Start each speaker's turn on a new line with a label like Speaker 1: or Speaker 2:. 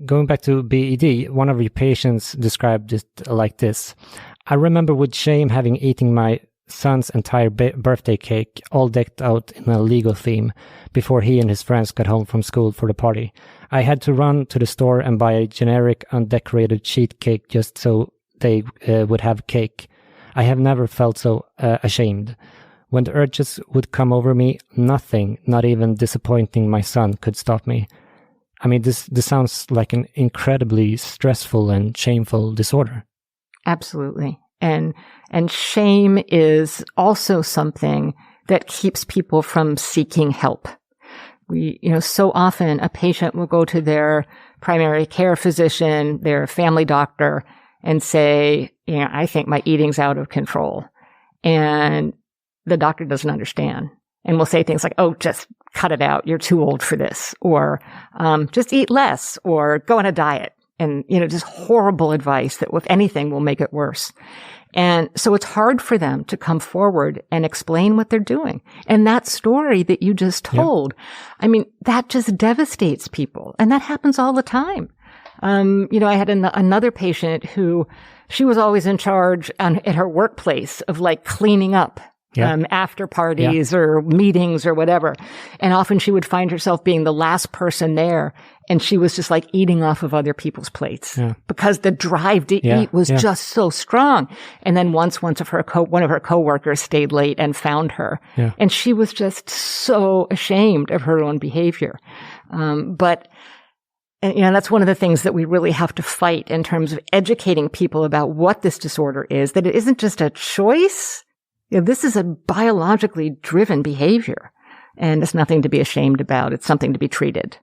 Speaker 1: going back to BED, one of your patients described it like this. I remember with shame having eaten my son's entire birthday cake, all decked out in a legal theme, before he and his friends got home from school for the party. I had to run to the store and buy a generic, undecorated sheet cake just so they would have cake. I have never felt so ashamed. When the urges would come over me, nothing, not even disappointing my son, could stop me. I mean, this sounds like an incredibly stressful and shameful disorder.
Speaker 2: Absolutely. And shame is also something that keeps people from seeking help. So often a patient will go to their primary care physician, their family doctor, and say, I think my eating's out of control. And the doctor doesn't understand and will say things like, oh, just cut it out. You're too old for this. Or just eat less or go on a diet. And, just horrible advice that, if anything, will make it worse. And so it's hard for them to come forward and explain what they're doing. And that story that you just told, that just devastates people. And that happens all the time. I had another patient who she was always in charge at her workplace of cleaning up. After parties or meetings or whatever. And often she would find herself being the last person there. And she was just eating off of other people's plates because the drive to eat was just so strong. And then once one of her coworkers stayed late and found her. And she was just so ashamed of her own behavior. But that's one of the things that we really have to fight in terms of educating people about what this disorder is, that it isn't just a choice. This is a biologically driven behavior, and it's nothing to be ashamed about. It's something to be treated.